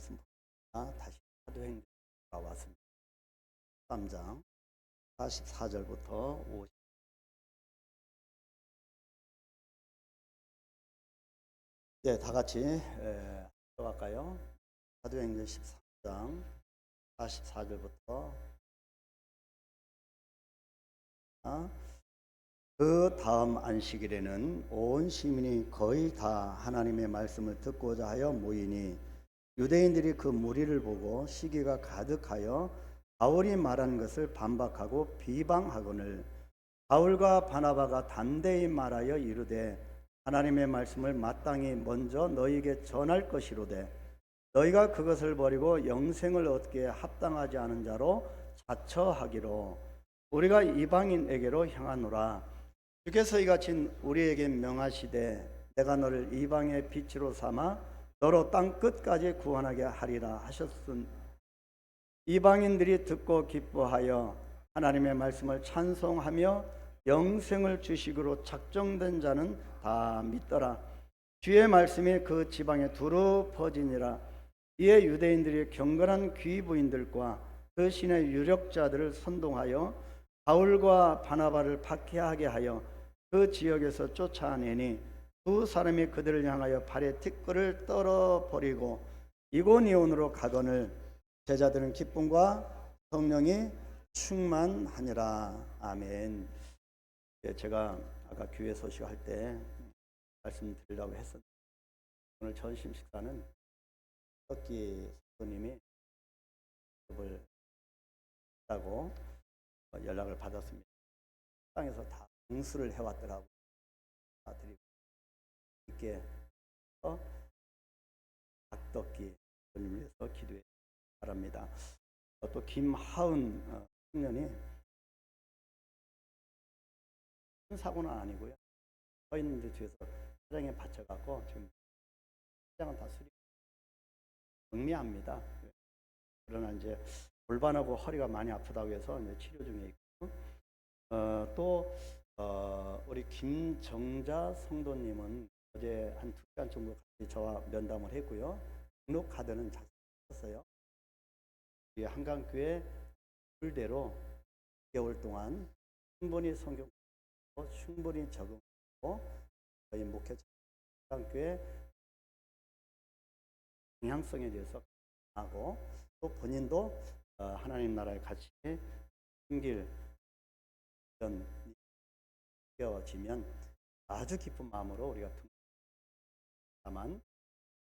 말씀 다시 사도행전에 왔습니다. 13장 44절부터 50. 네, 다 같이 들어갈까요? 사도행전 13장 44절부터 그 다음 안식일에는 온 시민이 거의 다 하나님의 말씀을 듣고자 하여 모이니 유대인들이 그 무리를 보고 시기가 가득하여 바울이 말한 것을 반박하고 비방하거늘 바울과 바나바가 담대히 말하여 이르되 하나님의 말씀을 마땅히 먼저 너희에게 전할 것이로되 너희가 그것을 버리고 영생을 얻기에 합당하지 않은 자로 자처하기로 우리가 이방인에게로 향하노라. 주께서 이같이 우리에게 명하시되 내가 너를 이방의 빛으로 삼아 너로 땅 끝까지 구원하게 하리라 하셨음. 이방인들이 듣고 기뻐하여 하나님의 말씀을 찬송하며 영생을 주식으로 작정된 자는 다 믿더라. 주의 말씀이 그 지방에 두루 퍼지니라. 이에 유대인들이 경건한 귀부인들과 그 신의 유력자들을 선동하여 바울과 바나바를 박해하게 하여 그 지역에서 쫓아내니 두 사람이 그들을 향하여 발에 티끌을 떨어버리고 이고니온으로 가거늘 제자들은 기쁨과 성령이 충만하니라. 아멘. 제가 아까 교회 소식할 때 말씀드리려고 했었는데 오늘 전심 식사는 떡기 선생님이 수업을 했다고 연락을 받았습니다. 땅에서 다 공수를 해왔더라고요. 드리고 있게 닭떡기 선생님을 위해서 기도해 바랍니다. 또 김하은 청년이 큰 사고는 아니고요. 서 있는데 뒤에서 차량에 받쳐갖고 지금 차량은 다 수리 경미합니다. 그러나 이제 골반하고 허리가 많이 아프다고 해서 이제 치료 중에 있고 또 우리 김정자 성도님은 어제 한 2시간 정도 같이 저와 면담을 했고요. 등록 카드는 작성했어요. 한강교회 룰대로 2개월 동안 충분히 성경 충분히 적응하고 저희 목회 한강교회 방향성에 대해서 하고 또 본인도 하나님 나라에 같이 숨길 되어지면 아주 기쁜 마음으로 우리가 다만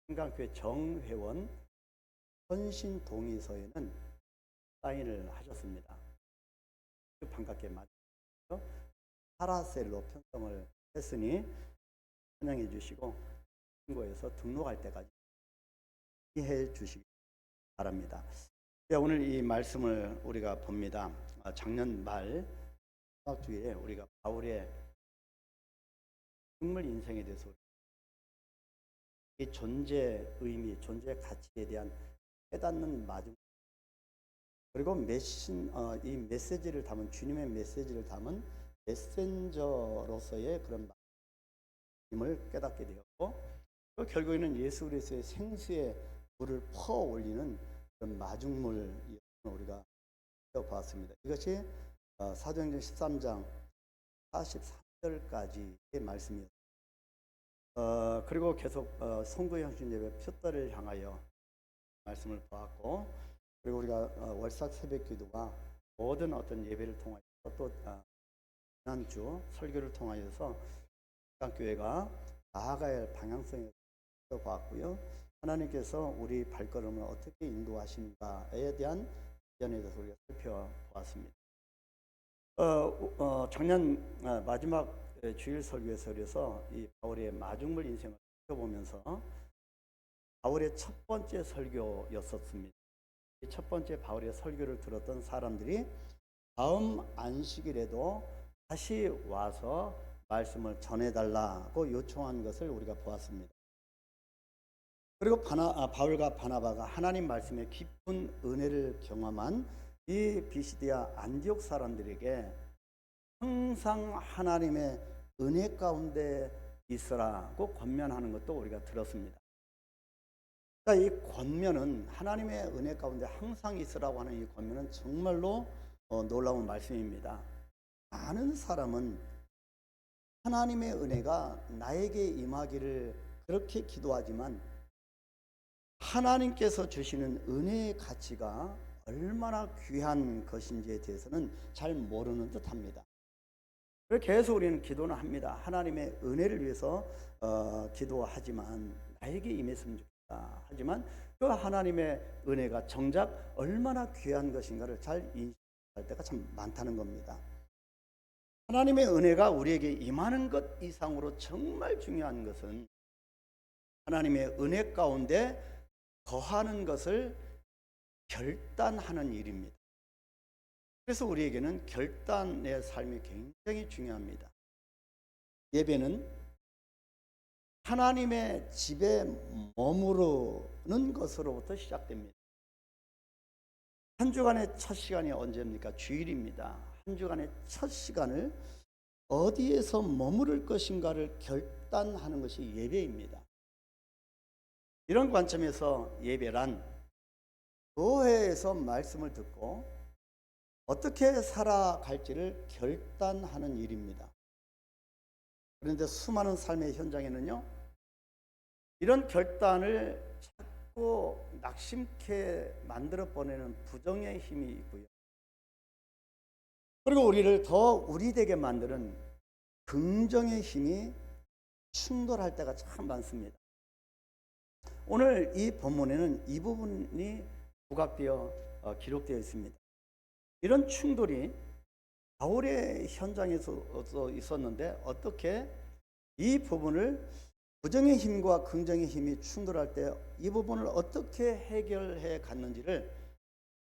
한강교회 정회원 헌신 동의서에는 사인을 하셨습니다. 반갑게 맞으시고 파라셀로 편성을 했으니 찬양해 주시고 신고해서 등록할 때까지 이해해 주시기 바랍니다. 오늘 이 말씀을 우리가 봅니다. 작년 말 주에 우리가 바울의 식물 인생에 대해서 이 존재 의미, 존재 가치에 대한 깨닫는 마중 그리고 이 메시지를 담은 주님의 메시지를 담은 메신저로서의 그런 힘을 깨닫게 되었고 또 결국에는 예수 그리스도의 생수의 물을 퍼 올리는 그런 마중물 우리가 보았습니다. 이것이 사도행전 13장 43절까지의 말씀이었습니다. 그리고 계속 성도형신 예배 표대를 향하여 말씀을 보았고 그리고 우리가 월삭 새벽 기도가 모든 어떤 예배를 통하여 또 지난주 설교를 통하여서 교회가 나아가야 할 방향성에 보았고요. 하나님께서 우리 발걸음을 어떻게 인도하신가에 대한 비전에 대해서 우리가 살펴보았습니다. 작년 마지막 주일 설교에서 그래서 이 바울의 마중물 인생을 살펴보면서 바울의 첫 번째 설교였었습니다. 이 첫 번째 바울의 설교를 들었던 사람들이 다음 안식일에도 다시 와서 말씀을 전해달라고 요청한 것을 우리가 보았습니다. 그리고 바울과 바나바가 하나님 말씀의 깊은 은혜를 경험한 이 비시디아 안디옥 사람들에게 항상 하나님의 은혜 가운데 있으라고 권면하는 것도 우리가 들었습니다. 자, 이 권면은 하나님의 은혜 가운데 항상 있으라고 하는 이 권면은 정말로 놀라운 말씀입니다. 많은 사람은 하나님의 은혜가 나에게 임하기를 그렇게 기도하지만 하나님께서 주시는 은혜의 가치가 얼마나 귀한 것인지에 대해서는 잘 모르는 듯합니다. 그래서 계속 우리는 기도는 합니다. 하나님의 은혜를 위해서 기도하지만 나에게 임했으면 좋겠다. 하지만 그 하나님의 은혜가 정작 얼마나 귀한 것인가를 잘 인식할 때가 참 많다는 겁니다. 하나님의 은혜가 우리에게 임하는 것 이상으로 정말 중요한 것은 하나님의 은혜 가운데 거하는 것을 결단하는 일입니다. 그래서 우리에게는 결단의 삶이 굉장히 중요합니다. 예배는 하나님의 집에 머무르는 것으로부터 시작됩니다. 한 주간의 첫 시간이 언제입니까? 주일입니다. 한 주간의 첫 시간을 어디에서 머무를 것인가를 결단하는 것이 예배입니다. 이런 관점에서 예배란 교회에서 말씀을 듣고 어떻게 살아갈지를 결단하는 일입니다. 그런데 수많은 삶의 현장에는요, 이런 결단을 자꾸 낙심케 만들어 보내는 부정의 힘이 있고요. 그리고 우리를 더 우리되게 만드는 긍정의 힘이 충돌할 때가 참 많습니다. 오늘 이 본문에는 이 부분이 부각되어 기록되어 있습니다. 이런 충돌이 바울의 현장에서 있었는데 어떻게 이 부분을 부정의 힘과 긍정의 힘이 충돌할 때 이 부분을 어떻게 해결해 갔는지를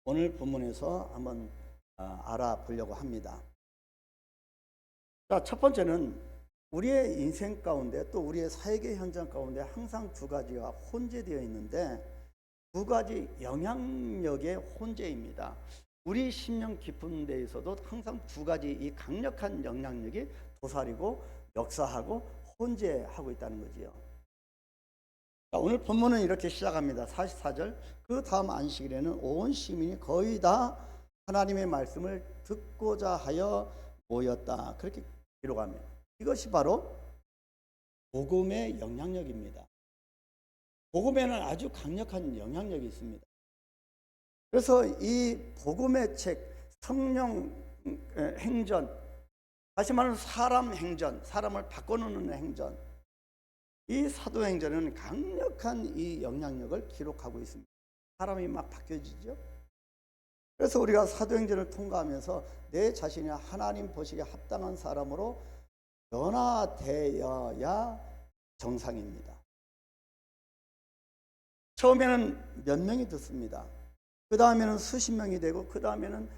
오늘 본문에서 한번 알아보려고 합니다. 자, 첫 번째는 우리의 인생 가운데 또 우리의 사회계 현장 가운데 항상 두 가지가 혼재되어 있는데 두 가지 영향력의 혼재입니다. 우리 심령 깊은 데에서도 항상 두 가지 이 강력한 영향력이 도사리고 역사하고 혼재하고 있다는 거지요. 자, 오늘 본문은 이렇게 시작합니다. 44절. 그 다음 안식일에는 온 시민이 거의 다 하나님의 말씀을 듣고자 하여 모였다. 그렇게 기록합니다. 이것이 바로 복음의 영향력입니다. 복음에는 아주 강력한 영향력이 있습니다. 그래서 이 복음의 책, 성령 행전, 다시 말하면 사람 행전, 사람을 바꿔놓는 행전, 이 사도행전은 강력한 이 영향력을 기록하고 있습니다. 사람이 막 바뀌어지죠. 그래서 우리가 사도행전을 통과하면서 내 자신이 하나님 보시기에 합당한 사람으로 변화되어야 정상입니다. 처음에는 몇 명이 듣습니다. 그 다음에는 수십 명이 되고 그 다음에는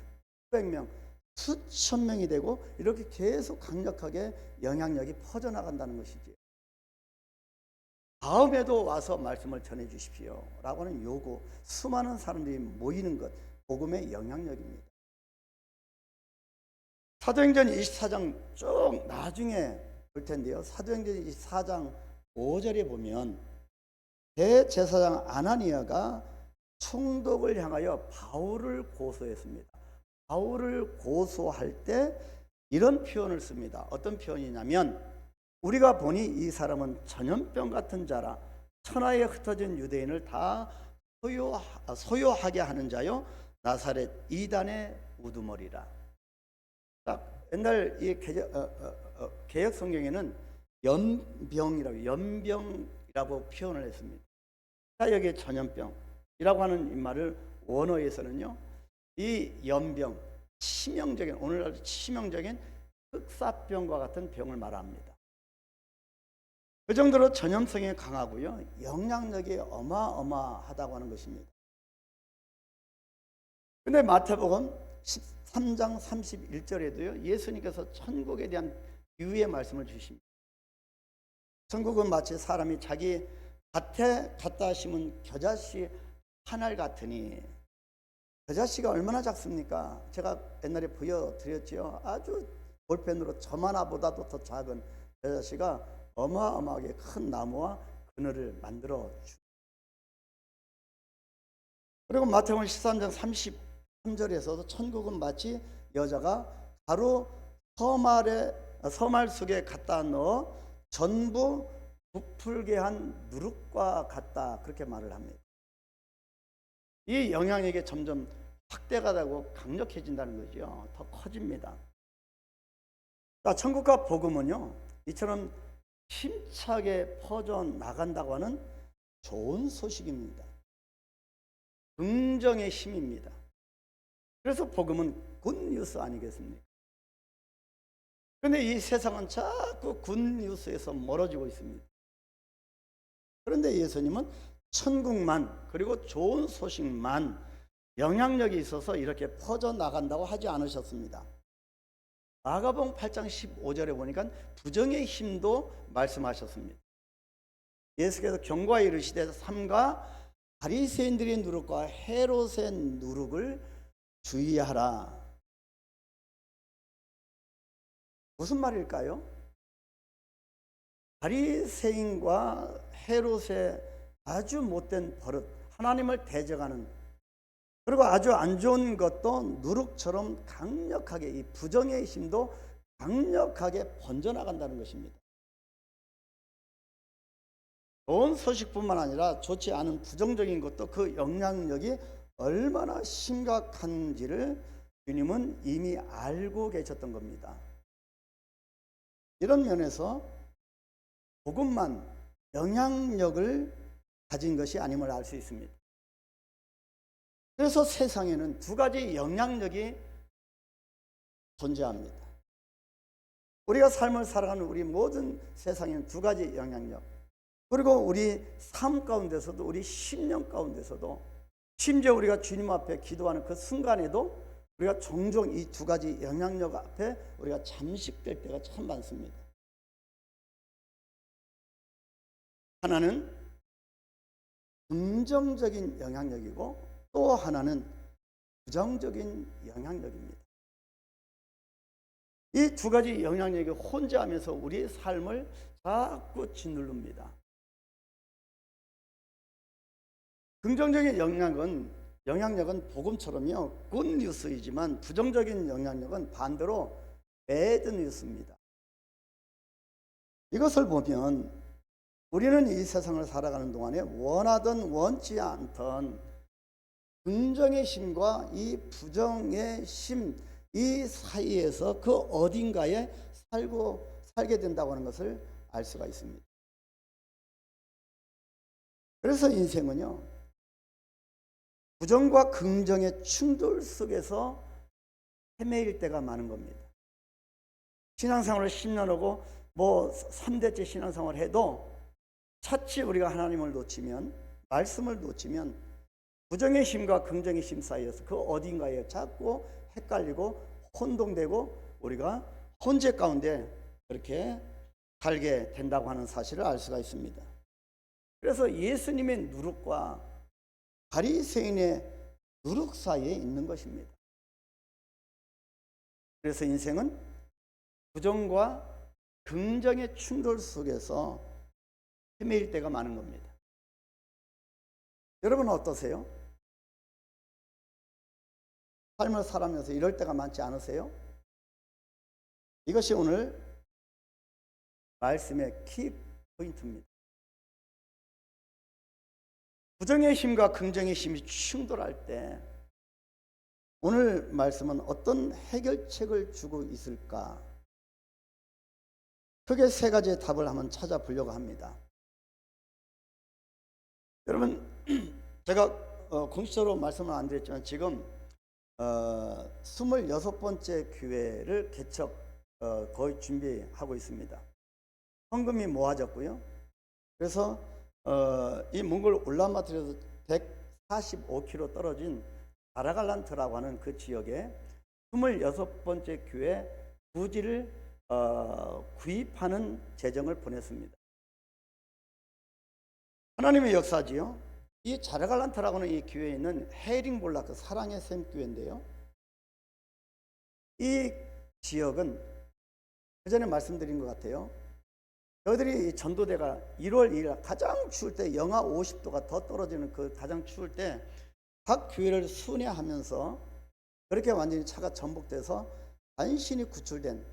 수백 명, 수천 명이 되고 이렇게 계속 강력하게 영향력이 퍼져나간다는 것이지. 다음에도 와서 말씀을 전해 주십시오 라고 하는 요구, 수많은 사람들이 모이는 것, 복음의 영향력입니다. 사도행전 24장 쭉 나중에 볼 텐데요. 사도행전 24장 5절에 보면 대제사장 아나니아가 총독을 향하여 바울을 고소했습니다. 바울을 고소할 때 이런 표현을 씁니다. 어떤 표현이냐면 우리가 보니 이 사람은 전염병 같은 자라 천하에 흩어진 유대인을 다 소요하게 하는 자요 나사렛 이단의 우두머리라. 옛날 이 개역 성경에는 연병이라고 표현을 했습니다. 자, 여기 전염병이라고 하는 이 말을 원어에서는요, 이 연병, 치명적인, 오늘날 치명적인 흑사병과 같은 병을 말합니다. 그 정도로 전염성이 강하고요, 영향력이 어마어마하다고 하는 것입니다. 근데 마태복음 13장 31절에도요, 예수님께서 천국에 대한 비유의 말씀을 주십니다. 천국은 마치 사람이 자기 밭에 갖다 심은 겨자씨 하늘 같으니, 겨자씨가 얼마나 작습니까? 제가 옛날에 보여드렸죠. 아주 볼펜으로 점 하나보다도 더 작은 겨자씨가 어마어마하게 큰 나무와 그늘을 만들어 줍니다. 그리고 마태복음 13장 33절에서도 천국은 마치 여자가 가루 서말 속에 갖다 넣어 전부 부풀게 한 누룩과 같다, 그렇게 말을 합니다. 이 영향력이 점점 확대가 되고 강력해진다는 거죠. 더 커집니다. 자, 천국과 복음은요, 이처럼 힘차게 퍼져 나간다고 하는 좋은 소식입니다. 긍정의 힘입니다. 그래서 복음은 굿뉴스 아니겠습니까? 그런데 이 세상은 자꾸 굿뉴스에서 멀어지고 있습니다. 그런데 예수님은 천국만, 그리고 좋은 소식만 영향력이 있어서 이렇게 퍼져 나간다고 하지 않으셨습니다. 마가복음 8장 15절에 보니까 부정의 힘도 말씀하셨습니다. 예수께서 경고하여 이르시되 삼가 바리새인들의 누룩과 헤롯의 누룩을 주의하라. 무슨 말일까요? 바리새인과 헤롯의 아주 못된 버릇, 하나님을 대적하는, 그리고 아주 안 좋은 것도 누룩처럼 강력하게, 이 부정의 힘도 강력하게 번져나간다는 것입니다. 좋은 소식뿐만 아니라 좋지 않은 부정적인 것도 그 영향력이 얼마나 심각한지를 주님은 이미 알고 계셨던 겁니다. 이런 면에서 복음만 영향력을 가진 것이 아님을 알 수 있습니다. 그래서 세상에는 두 가지 영향력이 존재합니다. 우리가 삶을 살아가는 우리 모든 세상에는 두 가지 영향력, 그리고 우리 삶 가운데서도, 우리 심령 가운데서도, 심지어 우리가 주님 앞에 기도하는 그 순간에도 우리가 종종 이 두 가지 영향력 앞에 우리가 잠식될 때가 참 많습니다. 하나는 긍정적인 영향력이고 또 하나는 부정적인 영향력입니다. 이 두 가지 영향력이 혼재하면서 우리의 삶을 자꾸 짓누릅니다. 긍정적인 영향력은 복음처럼요 굿뉴스이지만, 부정적인 영향력은 반대로 배드뉴스입니다. 이것을 보면 우리는 이 세상을 살아가는 동안에 원하든 원치 않든 긍정의 힘과 이 부정의 힘, 이 사이에서 그 어딘가에 살게 된다고 하는 것을 알 수가 있습니다. 그래서 인생은요, 부정과 긍정의 충돌 속에서 헤매일 때가 많은 겁니다. 신앙생활을 10년 하고 3대째 신앙생활을 해도 차치 우리가 하나님을 놓치면, 말씀을 놓치면 부정의 힘과 긍정의 힘 사이에서 그 어딘가에 자꾸 헷갈리고 혼동되고 우리가 혼재 가운데 그렇게 살게 된다고 하는 사실을 알 수가 있습니다. 그래서 예수님의 누룩과 바리새인의 누룩 사이에 있는 것입니다. 그래서 인생은 부정과 긍정의 충돌 속에서 헤매일 때가 많은 겁니다. 여러분은 어떠세요? 삶을 살아가면서 이럴 때가 많지 않으세요? 이것이 오늘 말씀의 키 포인트입니다. 부정의 힘과 긍정의 힘이 충돌할 때 오늘 말씀은 어떤 해결책을 주고 있을까? 크게 세 가지의 답을 한번 찾아보려고 합니다. 여러분, 제가 공식적으로 말씀을 안 드렸지만 지금 26번째 교회를 개척 거의 준비하고 있습니다. 헌금이 모아졌고요. 그래서 이 몽골 울란바토르에서 145km 떨어진 아라갈란트라고 하는 그 지역에 26번째 교회 부지를 구입하는 재정을 보냈습니다. 하나님의 역사지요. 이 자라갈란트라고 하는 이 교회에 있는 헤링볼라크 사랑의 샘 교회인데요. 이 지역은 그전에 말씀드린 것 같아요. 저희들이 전도대가 1월 2일 가장 추울 때 영하 50도가 더 떨어지는 그 가장 추울 때 각 교회를 순회하면서 그렇게 완전히 차가 전복돼서 간신히 구출된,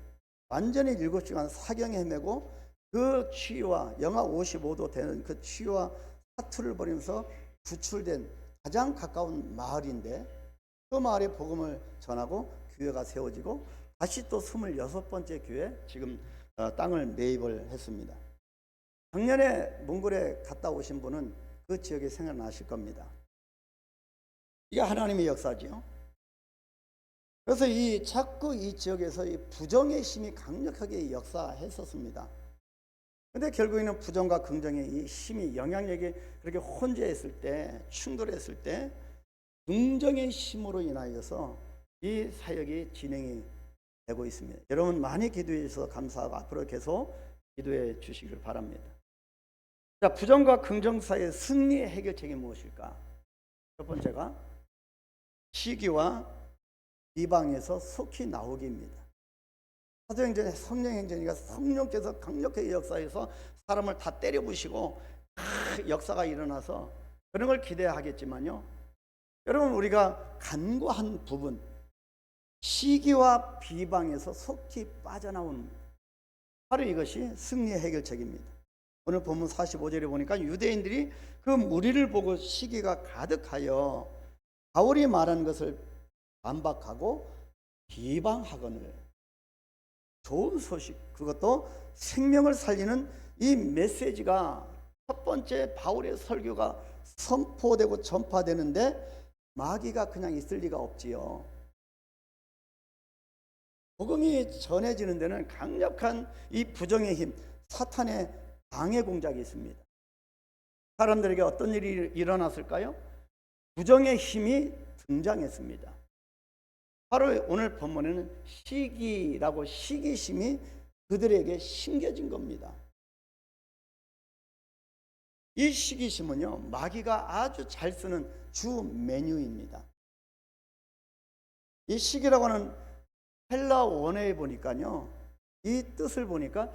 완전히 7시간 사경에 헤매고 그 추위와 영하 55도 되는 그 추위와 사투를 벌이면서 구출된 가장 가까운 마을인데, 그 마을에 복음을 전하고 교회가 세워지고 다시 또 26번째 교회, 지금 땅을 매입을 했습니다. 작년에 몽골에 갔다 오신 분은 그 지역이 생각나실 겁니다. 이게 하나님의 역사지요. 그래서 자꾸 이 지역에서 이 부정의 힘이 강력하게 역사했었습니다. 근데 결국에는 부정과 긍정의 이 힘이, 영향력이 그렇게 혼재했을 때, 충돌했을 때 긍정의 힘으로 인하여서 이 사역이 진행이 되고 있습니다. 여러분 많이 기도해 주셔서 감사하고 앞으로 계속 기도해 주시길 바랍니다. 자, 부정과 긍정 사이의 승리의 해결책이 무엇일까? 첫 번째가 시기와 비방에서 속히 나오기입니다. 사도행전의 성령행전이가 성령께서 강력하게 역사해서 사람을 다 때려부시고 역사가 일어나서 그런 걸 기대하겠지만요, 여러분 우리가 간과한 부분, 시기와 비방에서 속히 빠져나오는, 바로 이것이 승리의 해결책입니다. 오늘 본문 45절에 보니까 유대인들이 그 무리를 보고 시기가 가득하여 바울이 말한 것을 반박하고 비방하거늘. 좋은 소식, 그것도 생명을 살리는 이 메시지가, 첫 번째 바울의 설교가 선포되고 전파되는데 마귀가 그냥 있을 리가 없지요. 복음이 전해지는 데는 강력한 이 부정의 힘, 사탄의 방해 공작이 있습니다. 사람들에게 어떤 일이 일어났을까요? 부정의 힘이 등장했습니다. 바로 오늘 본문에는 시기라고, 시기심이 그들에게 심겨진 겁니다. 이 시기심은요, 마귀가 아주 잘 쓰는 주 메뉴입니다. 이 시기라고 하는 헬라 원어에 보니까요, 이 뜻을 보니까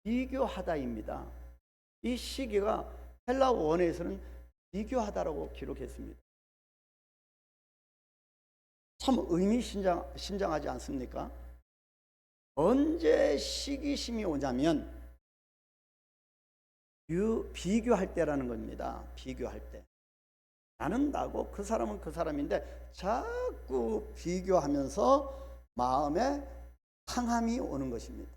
비교하다입니다. 이 시기가 헬라 원어에서는 비교하다라고 기록했습니다. 참 의미심장하지 않습니까? 언제 시기심이 오냐면 비교할 때라는 겁니다. 비교할 때. 나는 나고 그 사람은 그 사람인데 자꾸 비교하면서 마음에 상함이 오는 것입니다.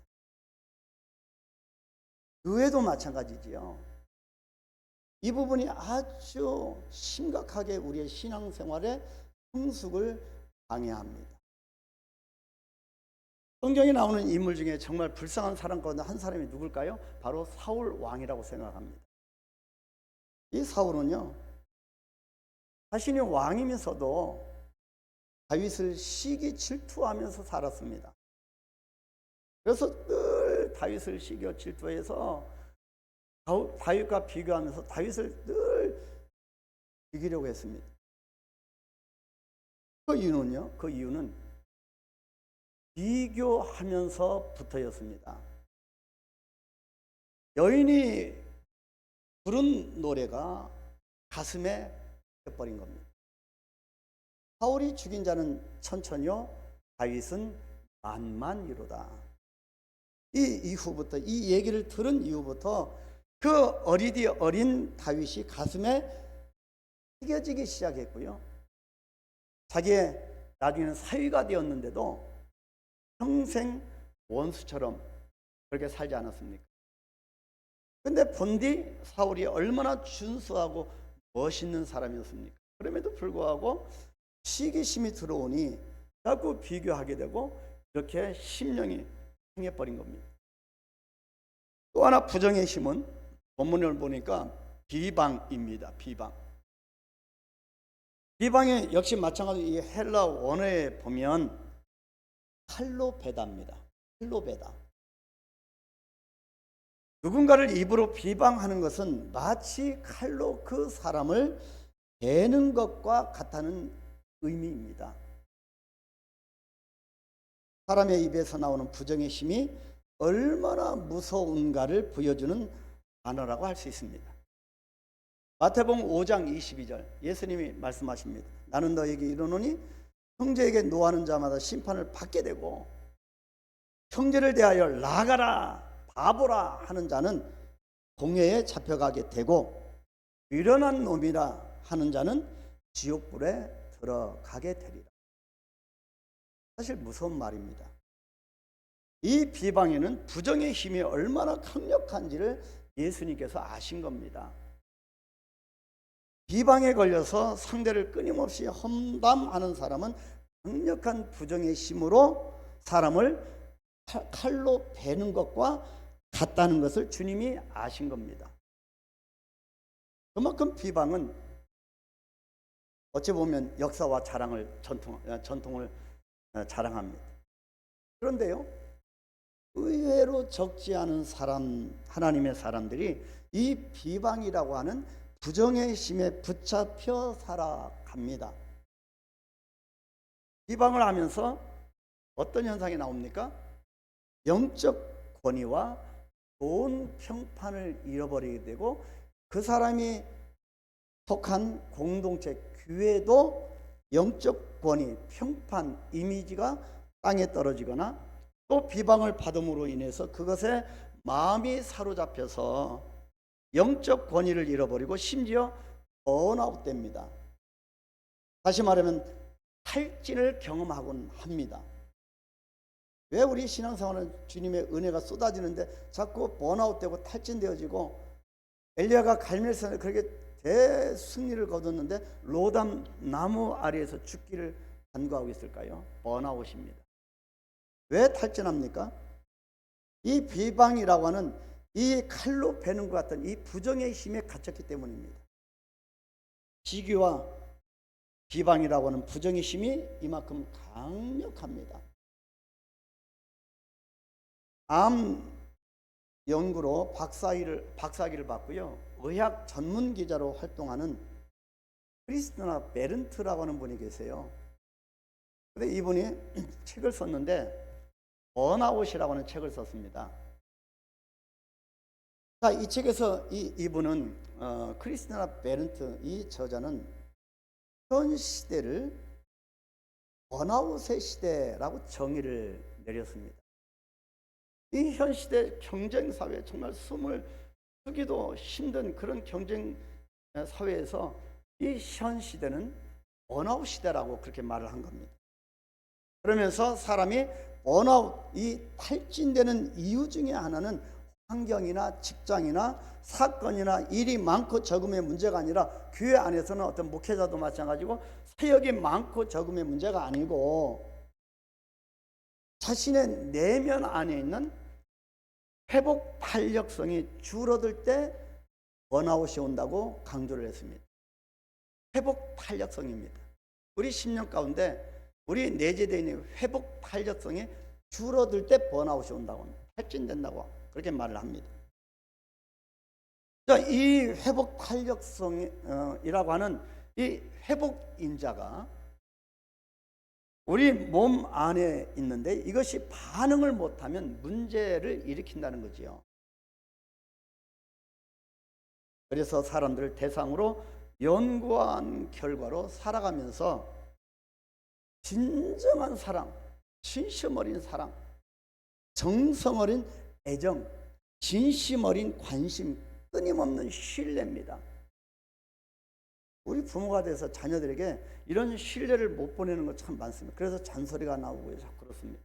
교회도 마찬가지지요. 이 부분이 아주 심각하게 우리의 신앙생활에 성숙을 방해합니다. 성경에 나오는 인물 중에 정말 불쌍한 사람 가운데 한 사람이 누굴까요? 바로 사울 왕이라고 생각합니다. 이 사울은요, 자신이 왕이면서도 다윗을 시기 질투하면서 살았습니다. 그래서 늘 다윗을 시기 질투해서 다윗과 비교하면서 다윗을 늘 이기려고 했습니다. 그 이유는 비교하면서부터였습니다. 여인이 부른 노래가 가슴에 껴버린 겁니다. 사울이 죽인 자는 천천히요, 다윗은 만만이로다. 이 이후부터, 이 얘기를 들은 이후부터 그 어린 다윗이 가슴에 새겨지기 시작했고요, 자기의 나중에는 사위가 되었는데도 평생 원수처럼 그렇게 살지 않았습니까? 근데 본디 사울이 얼마나 준수하고 멋있는 사람이었습니까? 그럼에도 불구하고 시기심이 들어오니 자꾸 비교하게 되고 이렇게 심령이 상해버린 겁니다. 또 하나 부정의 힘은 본문을 보니까 비방입니다. 비방에 역시 마찬가지로 이 헬라 원어에 보면 칼로베다입니다. 칼로베다. 누군가를 입으로 비방하는 것은 마치 칼로 그 사람을 베는 것과 같다는 의미입니다. 사람의 입에서 나오는 부정의 힘이 얼마나 무서운가를 보여주는 단어라고 할 수 있습니다. 마태복음 5장 22절 예수님이 말씀하십니다. 나는 너에게 이르노니 형제에게 노하는 자마다 심판을 받게 되고 형제를 대하여 나가라 바보라 하는 자는 공회에 잡혀가게 되고 미련한 놈이라 하는 자는 지옥불에 들어가게 되리라. 사실 무서운 말입니다. 이 비방에는 부정의 힘이 얼마나 강력한지를 예수님께서 아신 겁니다. 비방에 걸려서 상대를 끊임없이 험담하는 사람은 강력한 부정의 힘으로 사람을 칼로 베는 것과 같다는 것을 주님이 아신 겁니다. 그만큼 비방은 어찌 보면 역사와 전통을 자랑합니다. 그런데요, 의외로 적지 않은 하나님의 사람들이 이 비방이라고 하는 부정의 힘에 붙잡혀 살아갑니다. 비방을 하면서 어떤 현상이 나옵니까? 영적 권위와 좋은 평판을 잃어버리게 되고 그 사람이 속한 공동체, 교회도 영적 권위, 평판, 이미지가 땅에 떨어지거나 또 비방을 받음으로 인해서 그것에 마음이 사로잡혀서 영적 권위를 잃어버리고 심지어 번아웃 됩니다. 다시 말하면 탈진을 경험하곤 합니다. 왜 우리 신앙생활은 주님의 은혜가 쏟아지는데 자꾸 번아웃되고 탈진되어지고 엘리야가 갈멜산에 그렇게 대승리를 거뒀는데 로담 나무 아래에서 죽기를 간구하고 있을까요? 번아웃입니다. 왜 탈진합니까? 이 비방이라고 하는 이 칼로 베는 것 같은 이 부정의 힘에 갇혔기 때문입니다. 시기와 비방이라고 하는 부정의 힘이 이만큼 강력합니다. 암 연구로 박사학위를 받고요, 의학 전문 기자로 활동하는 크리스티나 베른트라고 하는 분이 계세요. 근데 이분이 책을 썼는데 번아웃이라고 하는 책을 썼습니다. 자, 이 책에서 이분은 크리스티나 베른트 이 저자는 현 시대를 번아웃의 시대라고 정의를 내렸습니다. 이 현 시대 경쟁 사회, 정말 숨을 쉬기도 힘든 그런 경쟁 사회에서 이 현 시대는 번아웃 시대라고 그렇게 말을 한 겁니다. 그러면서 사람이 번아웃, 이 탈진되는 이유 중에 하나는 환경이나 직장이나 사건이나 일이 많고 적음의 문제가 아니라 교회 안에서는 어떤 목회자도 마찬가지고 사역이 많고 적음의 문제가 아니고 자신의 내면 안에 있는 회복 탄력성이 줄어들 때 번아웃이 온다고 강조를 했습니다. 회복 탄력성입니다. 우리 10년 가운데 우리 내재되어 있는 회복 탄력성이 줄어들 때 번아웃이 온다고, 탈진된다고 그렇게 말을 합니다. 자, 이 회복 탄력성이라고 하는 이 회복 인자가 우리 몸 안에 있는데 이것이 반응을 못하면 문제를 일으킨다는 거지요. 그래서 사람들을 대상으로 연구한 결과로 살아가면서 진정한 사랑, 진심 어린 사랑, 정성 어린 애정, 진심 어린 관심, 끊임없는 신뢰입니다. 우리 부모가 돼서 자녀들에게 이런 신뢰를 못 보내는 것 참 많습니다. 그래서 잔소리가 나오고 자꾸 그렇습니다.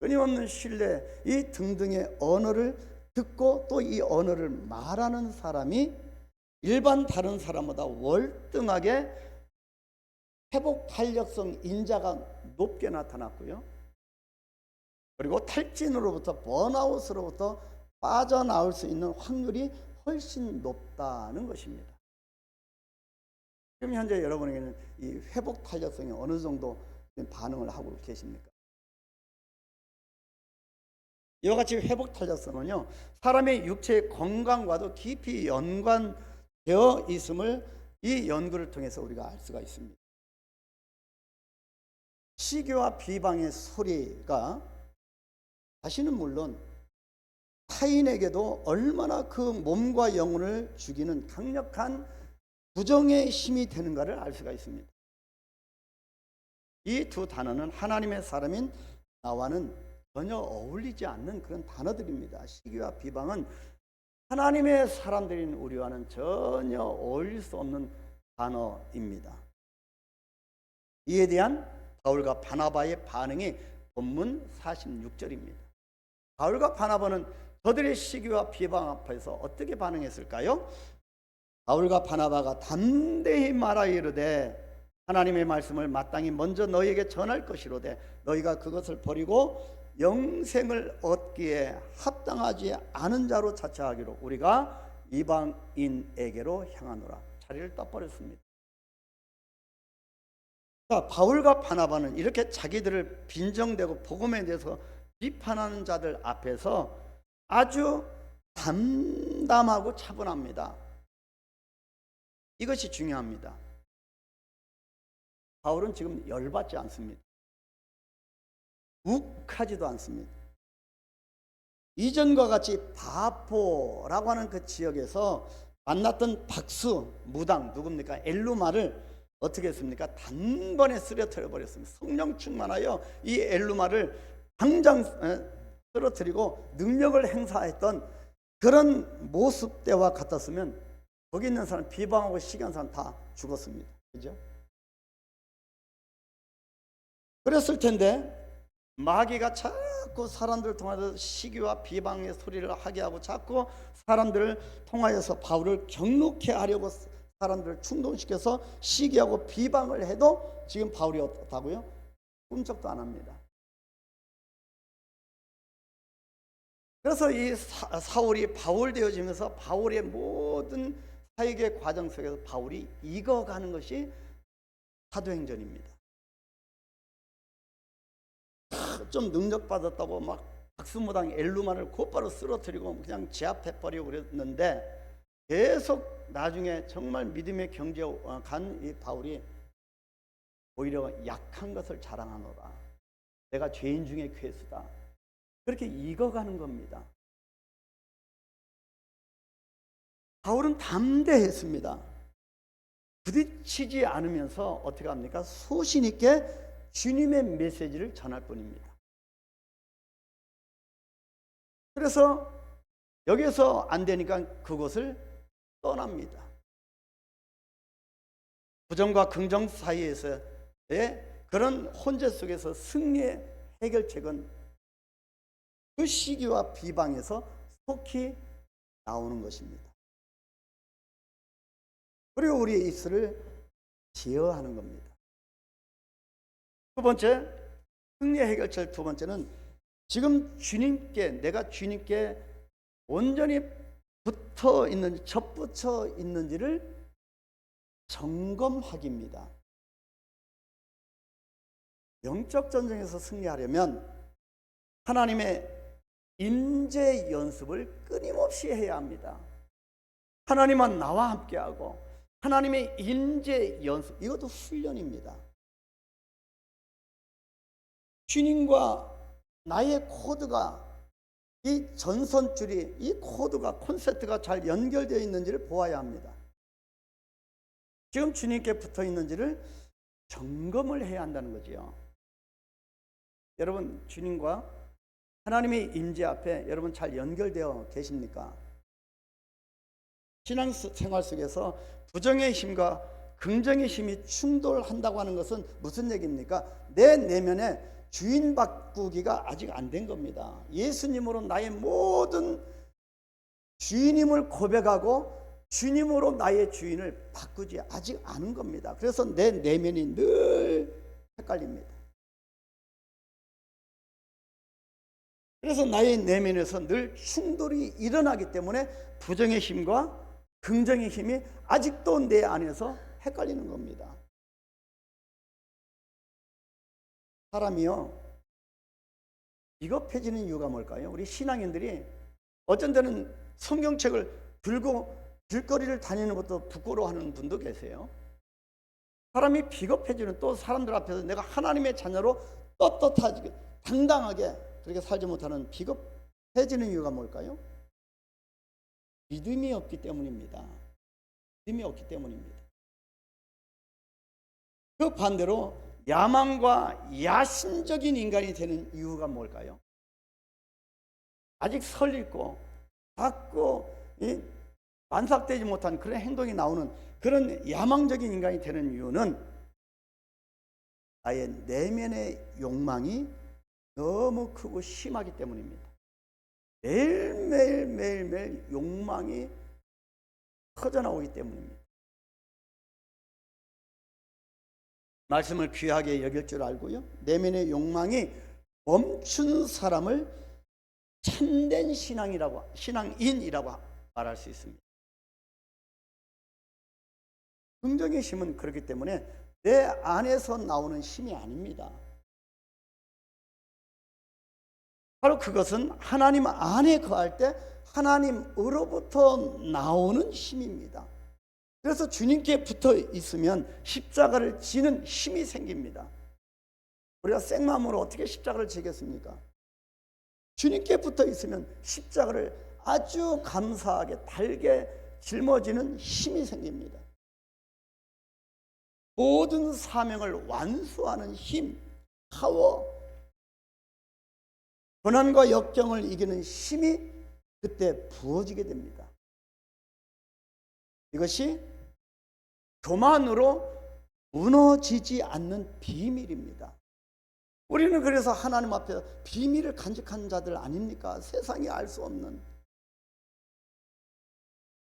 끊임없는 신뢰, 이 등등의 언어를 듣고 또 이 언어를 말하는 사람이 일반 다른 사람보다 월등하게 회복 탄력성 인자가 높게 나타났고요. 그리고 탈진으로부터 번아웃으로부터 빠져나올 수 있는 확률이 훨씬 높다는 것입니다. 지금 현재 여러분에게는 이 회복 탄력성이 어느 정도 반응을 하고 계십니까? 이와 같이 회복 탄력성은요, 사람의 육체의 건강과도 깊이 연관되어 있음을 이 연구를 통해서 우리가 알 수가 있습니다. 시기와 비방의 소리가 다시는 물론 타인에게도 얼마나 그 몸과 영혼을 죽이는 강력한 부정의 힘이 되는가를 알 수가 있습니다. 이 두 단어는 하나님의 사람인 나와는 전혀 어울리지 않는 그런 단어들입니다. 시기와 비방은 하나님의 사람들인 우리와는 전혀 어울릴 수 없는 단어입니다. 이에 대한 바울과 바나바의 반응이 본문 46절입니다. 바울과 바나바는 저들의 시기와 비방 앞에서 어떻게 반응했을까요? 바울과 바나바가 담대히 말하여 이르되 하나님의 말씀을 마땅히 먼저 너희에게 전할 것이로되 너희가 그것을 버리고 영생을 얻기에 합당하지 않은 자로 자처하기로 우리가 이방인에게로 향하노라. 자리를 떠버렸습니다. 자, 바울과 바나바는 이렇게 자기들을 빈정대고 복음에 대해서 비판하는 자들 앞에서 아주 담담하고 차분합니다. 이것이 중요합니다. 바울은 지금 열받지 않습니다. 욱하지도 않습니다. 이전과 같이 바포라고 하는 그 지역에서 만났던 박수, 무당, 누굽니까? 엘루마를 어떻게 했습니까? 단번에 쓰러뜨려 버렸습니다. 성령 충만하여 이 엘루마를 당장 쓰러뜨리고 능력을 행사했던 그런 모습 때와 같았으면 거기 있는 사람, 비방하고 시기한 사람 다 죽었습니다. 그죠? 그랬을 텐데 마귀가 자꾸 사람들을 통해서 시기와 비방의 소리를 하게 하고 자꾸 사람들을 통하여서 바울을 경록해 하려고 사람들을 충동시켜서 시기하고 비방을 해도 지금 바울이 어떻다고요? 꿈쩍도 안 합니다. 그래서 이 사울이 바울 되어지면서 바울의 모든 사역의 과정 속에서 바울이 익어가는 것이 사도행전입니다. 좀 능력받았다고 막 박수무당 엘루마를 곧바로 쓰러뜨리고 그냥 제압해버리고 그랬는데 계속 나중에 정말 믿음의 경지에 간 이 바울이 오히려 약한 것을 자랑하노라. 내가 죄인 중에 괴수다. 그렇게 익어가는 겁니다. 바울은 담대했습니다. 부딪히지 않으면서 어떻게 합니까? 소신 있게 주님의 메시지를 전할 뿐입니다. 그래서 여기서 안 되니까 그곳을 떠납니다. 부정과 긍정 사이에서의 그런 혼재 속에서 승리의 해결책은 그 시기와 비방에서 속히 나오는 것입니다. 그리고 우리의 입술을 제어하는 겁니다. 두 번째, 승리의 해결책 두 번째는 지금 주님께, 내가 주님께 온전히 붙어 있는지, 접붙여 있는지를 점검하기입니다. 영적 전쟁에서 승리하려면 하나님의 임재 연습을 끊임없이 해야 합니다. 하나님은 나와 함께하고 하나님의 임재 연습, 이것도 훈련입니다. 주님과 나의 코드가, 이 전선줄이, 이 코드가, 콘센트가 잘 연결되어 있는지를 보아야 합니다. 지금 주님께 붙어 있는지를 점검을 해야 한다는 거지요. 여러분, 주님과 하나님의 임재 앞에 여러분 잘 연결되어 계십니까? 신앙생활 속에서 부정의 힘과 긍정의 힘이 충돌한다고 하는 것은 무슨 얘기입니까? 내 내면에 주인 바꾸기가 아직 안 된 겁니다. 예수님으로 나의 모든 주인임을 고백하고 주님으로 나의 주인을 바꾸지 아직 않은 겁니다. 그래서 내 내면이 늘 헷갈립니다. 그래서 나의 내면에서 늘 충돌이 일어나기 때문에 부정의 힘과 긍정의 힘이 아직도 내 안에서 헷갈리는 겁니다. 사람이요, 비겁해지는 이유가 뭘까요? 우리 신앙인들이 어쩐 때는 성경책을 들고 길거리를 다니는 것도 부끄러워하는 분도 계세요. 사람이 비겁해지는, 또 사람들 앞에서 내가 하나님의 자녀로 떳떳하게 당당하게 그렇게 살지 못하는 비겁해 해지는 이유가 뭘까요? 믿음이 없기 때문입니다. 믿음이 없기 때문입니다. 그 반대로 야망과 야심적인 인간이 되는 이유가 뭘까요? 아직 설리고 작고 만삭되지 못한 그런 행동이 나오는 그런 야망적인 인간이 되는 이유는 나의 내면의 욕망이 너무 크고 심하기 때문입니다. 매일매일 욕망이 터져나오기 때문입니다. 말씀을 귀하게 여길 줄 알고요, 내면의 욕망이 멈춘 사람을 참된 신앙인이라고 말할 수 있습니다. 긍정의 힘은 그렇기 때문에 내 안에서 나오는 힘이 아닙니다. 바로 그것은 하나님 안에 거할 때 하나님으로부터 나오는 힘입니다. 그래서 주님께 붙어 있으면 십자가를 지는 힘이 생깁니다. 우리가 생마음으로 어떻게 십자가를 지겠습니까? 주님께 붙어 있으면 십자가를 아주 감사하게 달게 짊어지는 힘이 생깁니다. 모든 사명을 완수하는 힘, 파워, 고난과 역경을 이기는 힘이 그때 부어지게 됩니다. 이것이 교만으로 무너지지 않는 비밀입니다. 우리는 그래서 하나님 앞에 비밀을 간직한 자들 아닙니까? 세상이 알 수 없는.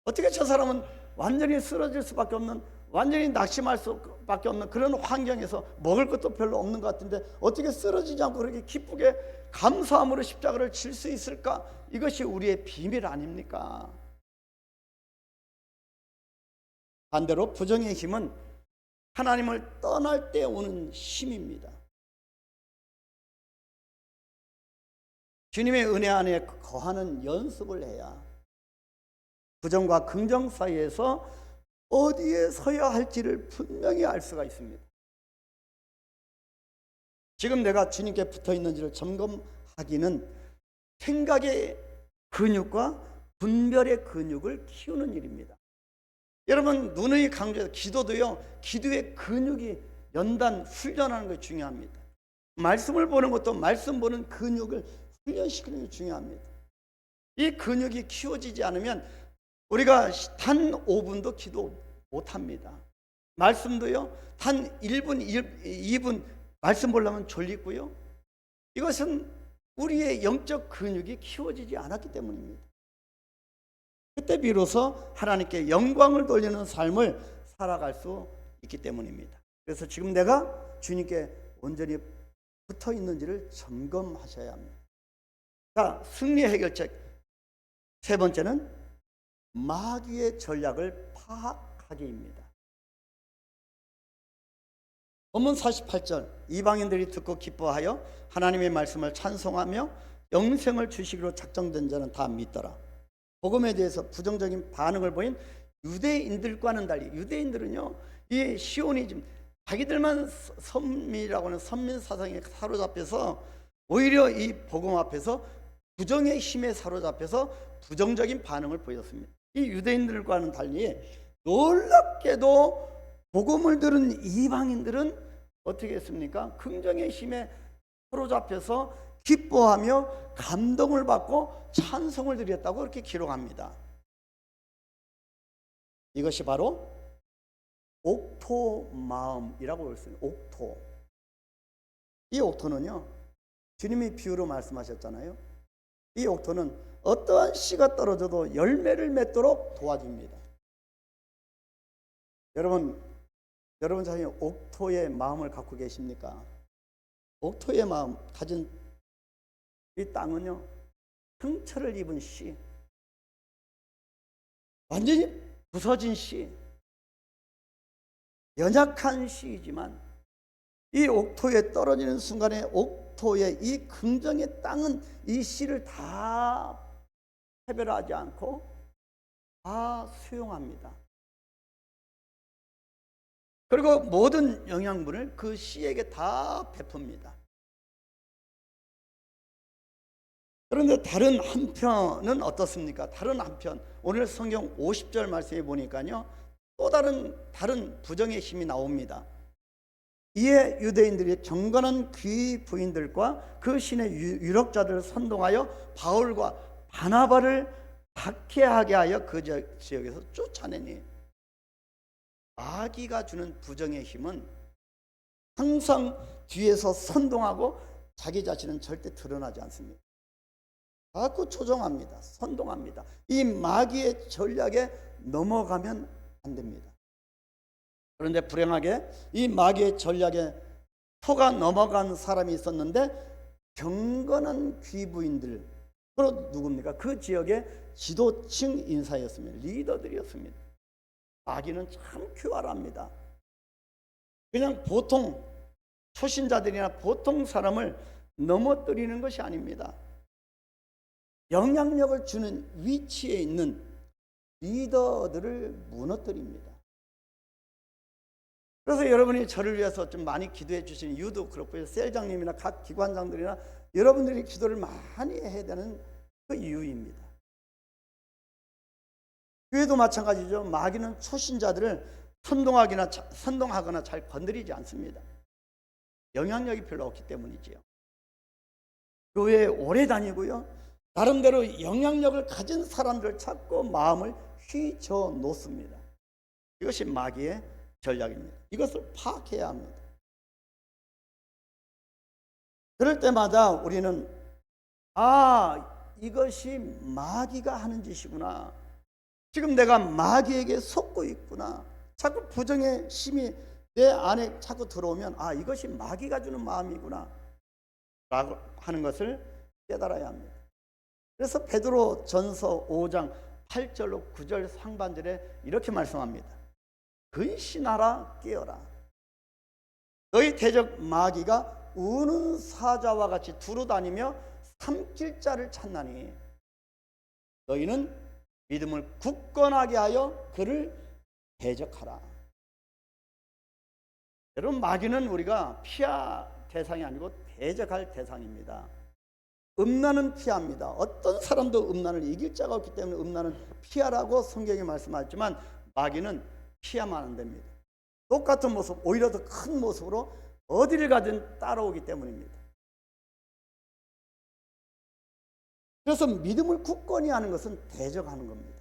어떻게 저 사람은 완전히 쓰러질 수밖에 없는, 완전히 낙심할 수밖에 없는 그런 환경에서 먹을 것도 별로 없는 것 같은데 어떻게 쓰러지지 않고 그렇게 기쁘게 감사함으로 십자가를 질 수 있을까? 이것이 우리의 비밀 아닙니까? 반대로 부정의 힘은 하나님을 떠날 때 오는 힘입니다. 주님의 은혜 안에 거하는 연습을 해야 부정과 긍정 사이에서 어디에 서야 할지를 분명히 알 수가 있습니다. 지금 내가 주님께 붙어 있는지를 점검하기는 생각의 근육과 분별의 근육을 키우는 일입니다. 여러분, 누누이 강조해서 기도도요, 기도의 근육이 연단 훈련하는 것이 중요합니다. 말씀을 보는 것도 말씀 보는 근육을 훈련시키는 게 중요합니다. 이 근육이 키워지지 않으면 우리가 단 5분도 기도 못합니다. 말씀도요, 단 1분, 2분 말씀 보려면 졸리고요. 이것은 우리의 영적 근육이 키워지지 않았기 때문입니다. 그때 비로소 하나님께 영광을 돌리는 삶을 살아갈 수 있기 때문입니다. 그래서 지금 내가 주님께 온전히 붙어 있는지를 점검하셔야 합니다. 자, 승리 해결책 세 번째는 마귀의 전략을 파악하기입니다. 본문 48절, 이방인들이 듣고 기뻐하여 하나님의 말씀을 찬송하며 영생을 주시기로 작정된 자는 다 믿더라. 복음에 대해서 부정적인 반응을 보인 유대인들과는 달리, 유대인들은요, 이 시오니즘, 자기들만 선미라고 하는 선민 사상에 사로잡혀서 오히려 이 복음 앞에서 부정의 힘에 사로잡혀서 부정적인 반응을 보였습니다. 이 유대인들과는 달리 놀랍게도 복음을 들은 이방인들은 어떻게 했습니까? 긍정의 힘에 사로잡혀서 기뻐하며 감동을 받고 찬송을 드렸다고 그렇게 기록합니다. 이것이 바로 옥토 마음이라고 볼 수 있습니다. 옥토. 이 옥토는요, 주님이 비유로 말씀하셨잖아요. 이 옥토는 어떠한 씨가 떨어져도 열매를 맺도록 도와줍니다. 여러분 자신이 옥토의 마음을 갖고 계십니까? 옥토의 마음 가진 이 땅은요, 상처를 입은 씨, 완전히 부서진 씨, 연약한 씨이지만 이 옥토에 떨어지는 순간에 옥토의 이 긍정의 땅은 이 씨를 다 차별하지 않고 다 수용합니다. 그리고 모든 영양분을 그 씨에게 다 베풉니다. 그런데 다른 한편은 어떻습니까? 다른 한편 오늘 성경 50절 말씀에 보니까요, 또 다른 부정의 힘이 나옵니다. 이에 유대인들이 경건한 귀 부인들과 그 신의 유력자들을 선동하여 바울과 바나바를 박해하게 하여 그 지역에서 쫓아내니, 마귀가 주는 부정의 힘은 항상 뒤에서 선동하고 자기 자신은 절대 드러나지 않습니다. 자꾸 조종합니다. 선동합니다. 이 마귀의 전략에 넘어가면 안 됩니다. 그런데 불행하게 이 마귀의 전략에 속아 넘어간 사람이 있었는데, 경건한 귀부인들, 그로 누굽니까? 그 지역의 지도층 인사였습니다. 리더들이었습니다. 마귀는 참 큐활합니다. 그냥 보통 초신자들이나 보통 사람을 넘어뜨리는 것이 아닙니다. 영향력을 주는 위치에 있는 리더들을 무너뜨립니다. 그래서 여러분이 저를 위해서 좀 많이 기도해 주시는 이유도 그렇고요, 셀장님이나 각 기관장들이나 여러분들이 기도를 많이 해야 되는 그 이유입니다. 교회도 마찬가지죠. 마귀는 초신자들을 선동하거나 잘 건드리지 않습니다. 영향력이 별로 없기 때문이지요. 교회에 오래 다니고요, 나름대로 영향력을 가진 사람들을 찾고 마음을 휘저 놓습니다. 이것이 마귀의 전략입니다. 이것을 파악해야 합니다. 그럴 때마다 우리는 이것이 마귀가 하는 짓이구나, 지금 내가 마귀에게 속고 있구나, 자꾸 부정의 힘이 내 안에 자꾸 들어오면 이것이 마귀가 주는 마음이구나 라고 하는 것을 깨달아야 합니다. 그래서 베드로 전서 5장 8절로 9절 상반절에 이렇게 말씀합니다. 근신하라, 깨어라. 너희 대적 마귀가 우는 사자와 같이 두루다니며 삼킬 자를 찾나니, 너희는 믿음을 굳건하게 하여 그를 대적하라. 여러분, 마귀는 우리가 피할 대상이 아니고 대적할 대상입니다. 음란은 피합니다. 어떤 사람도 음란을 이길 자가 없기 때문에 음란은 피하라고 성경에 말씀하셨지만, 마귀는 피하면 안 됩니다. 똑같은 모습, 오히려 더 큰 모습으로 어디를 가든 따라오기 때문입니다. 그래서 믿음을 굳건히 하는 것은 대적하는 겁니다.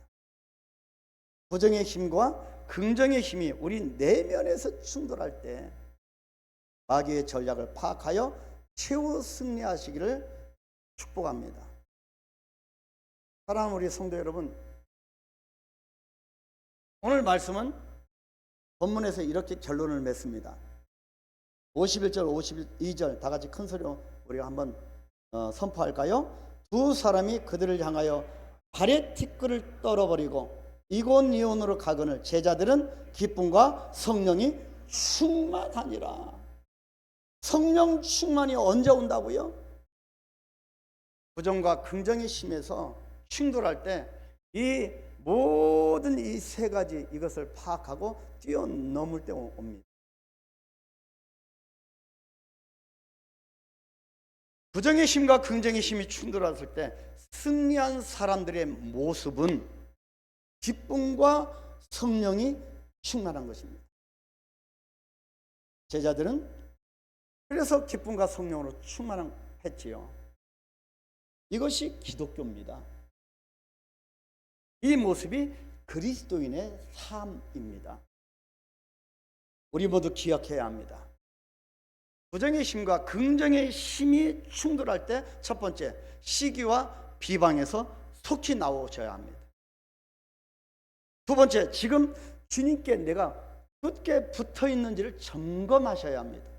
부정의 힘과 긍정의 힘이 우리 내면에서 충돌할 때 마귀의 전략을 파악하여 최후 승리하시기를 축복합니다. 사랑하는 우리 성도 여러분, 오늘 말씀은 본문에서 이렇게 결론을 맺습니다. 51절, 52절 다 같이 큰 소리로 우리가 한번 선포할까요? 두 사람이 그들을 향하여 발의 티끌을 떨어버리고 이곳이온으로 가거늘 제자들은 기쁨과 성령이 충만하니라. 성령 충만이 언제 온다고요? 부정과 긍정이 심해서 충돌할 때 이 모든 이 세 가지 이것을 파악하고 뛰어넘을 때 옵니다. 부정의 힘과 긍정의 힘이 충돌했을 때 승리한 사람들의 모습은 기쁨과 성령이 충만한 것입니다. 제자들은 그래서 기쁨과 성령으로 충만했지요. 이것이 기독교입니다. 이 모습이 그리스도인의 삶입니다. 우리 모두 기억해야 합니다. 부정의 힘과 긍정의 힘이 충돌할 때 첫 번째, 시기와 비방에서 속히 나오셔야 합니다. 두 번째, 지금 주님께 내가 굳게 붙어 있는지를 점검하셔야 합니다.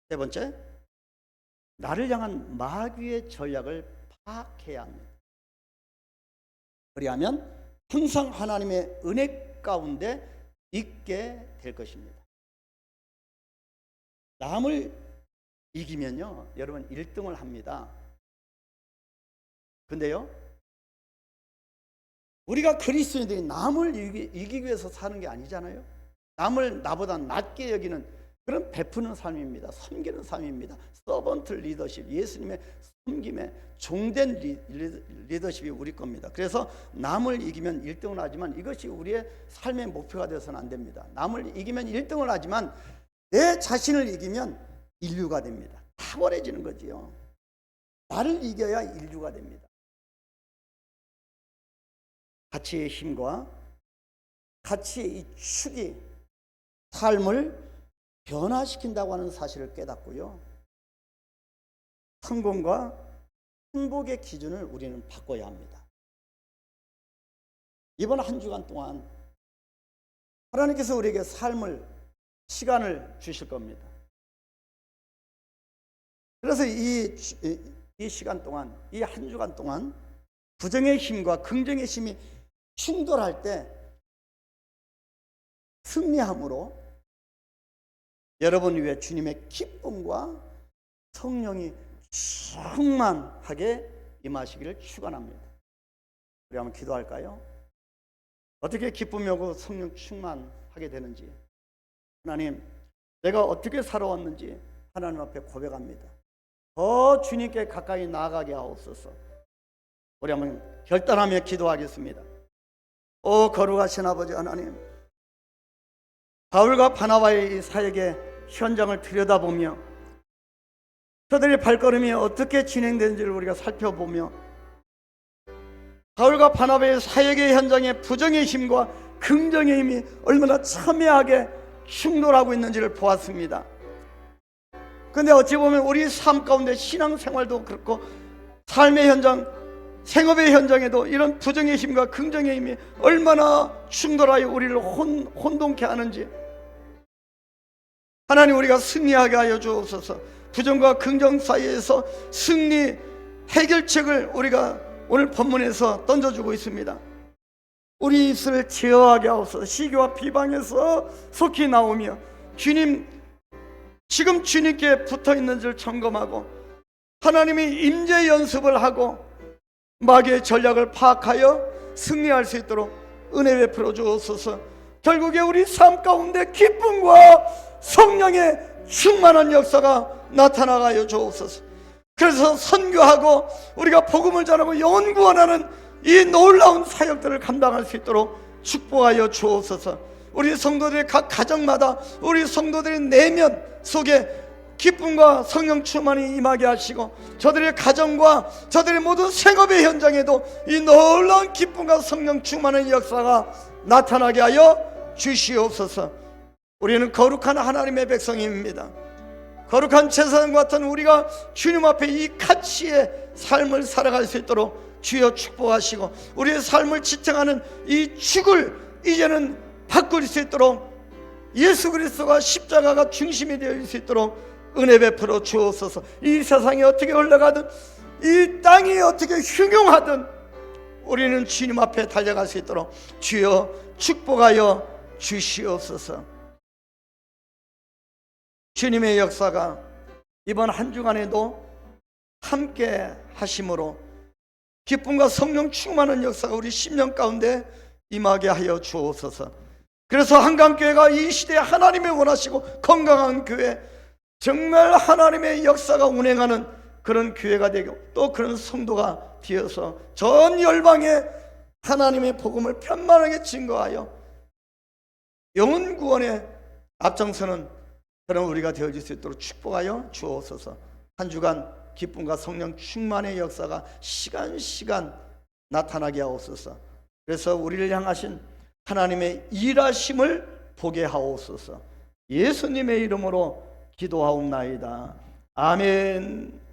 세 번째, 나를 향한 마귀의 전략을 파악해야 합니다. 그리하면 항상 하나님의 은혜 가운데 있게 될 것입니다. 남을 이기면요, 여러분 1등을 합니다. 근데요, 우리가 그리스도인들이 남을 이기기 위해서 사는 게 아니잖아요. 남을 나보다 낮게 여기는 그런 베푸는 삶입니다. 섬기는 삶입니다. 서번트 리더십, 예수님의 섬김에 종된 리더십이 우리 겁니다. 그래서 남을 이기면 1등을 하지만 이것이 우리의 삶의 목표가 되어서는 안 됩니다. 남을 이기면 1등을 하지만 내 자신을 이기면 인류가 됩니다. 탁월해지는 거지요. 나를 이겨야 인류가 됩니다. 가치의 힘과 가치의 이 축이 삶을 변화시킨다고 하는 사실을 깨닫고요. 성공과 행복의 기준을 우리는 바꿔야 합니다. 이번 한 주간 동안 하나님께서 우리에게 삶을, 시간을 주실 겁니다. 그래서 이 시간 동안, 이 한 주간 동안 부정의 힘과 긍정의 힘이 충돌할 때 승리함으로 여러분 위에 주님의 기쁨과 성령이 충만하게 임하시기를 축원합니다. 우리 한번 기도할까요? 어떻게 기쁨이 오고 성령 충만하게 되는지, 하나님, 내가 어떻게 살아왔는지 하나님 앞에 고백합니다. 더 주님께 가까이 나아가게 하옵소서. 우리 한번 결단하며 기도하겠습니다. 오 거룩하신 아버지 하나님, 바울과 바나바의 이 사역의 현장을 들여다보며 저들의 발걸음이 어떻게 진행되는지를 우리가 살펴보며 바울과 바나바의 사역의 현장에 부정의 힘과 긍정의 힘이 얼마나 첨예하게 충돌하고 있는지를 보았습니다. 그런데 어찌 보면 우리 삶 가운데 신앙생활도 그렇고 삶의 현장, 생업의 현장에도 이런 부정의 힘과 긍정의 힘이 얼마나 충돌하여 우리를 혼동케 하는지 하나님, 우리가 승리하게 하여 주옵소서. 부정과 긍정 사이에서 승리 해결책을 우리가 오늘 본문에서 던져주고 있습니다. 우리 입술을 제어하게 하옵소서. 시기와 비방에서 속히 나오며 주님, 지금 주님께 붙어있는지를 점검하고 하나님이 임재 연습을 하고 마귀의 전략을 파악하여 승리할 수 있도록 은혜 베풀어 주옵소서. 결국에 우리 삶 가운데 기쁨과 성령의 충만한 역사가 나타나가요 주옵소서. 그래서 선교하고 우리가 복음을 전하고 영혼 구원하는 이 놀라운 사역들을 감당할 수 있도록 축복하여 주옵소서. 우리 성도들의 각 가정마다 우리 성도들의 내면 속에 기쁨과 성령 충만이 임하게 하시고 저들의 가정과 저들의 모든 생업의 현장에도 이 놀라운 기쁨과 성령 충만의 역사가 나타나게 하여 주시옵소서. 우리는 거룩한 하나님의 백성입니다. 거룩한 제사장 같은 우리가 주님 앞에 이 가치의 삶을 살아갈 수 있도록 주여 축복하시고 우리의 삶을 지탱하는 이 축을 이제는 바꿀 수 있도록 예수 그리스도가 십자가가 중심이 되어 있을 수 있도록 은혜 베풀어 주옵소서. 이 세상이 어떻게 흘러가든 이 땅이 어떻게 흉흉하든 우리는 주님 앞에 달려갈 수 있도록 주여 축복하여 주시옵소서. 주님의 역사가 이번 한 주간에도 함께 하심으로 기쁨과 성령 충만한 역사가 우리 심령 가운데 임하게 하여 주옵소서. 그래서 한강교회가 이 시대에 하나님의 원하시고 건강한 교회, 정말 하나님의 역사가 운행하는 그런 교회가 되고 또 그런 성도가 되어서 전 열방에 하나님의 복음을 편만하게 증거하여 영혼 구원에 앞장서는 그런 우리가 되어질 수 있도록 축복하여 주옵소서. 한 주간 기쁨과 성령 충만의 역사가 시간 나타나게 하옵소서. 그래서 우리를 향하신 하나님의 일하심을 보게 하옵소서. 예수님의 이름으로 기도하옵나이다. 아멘.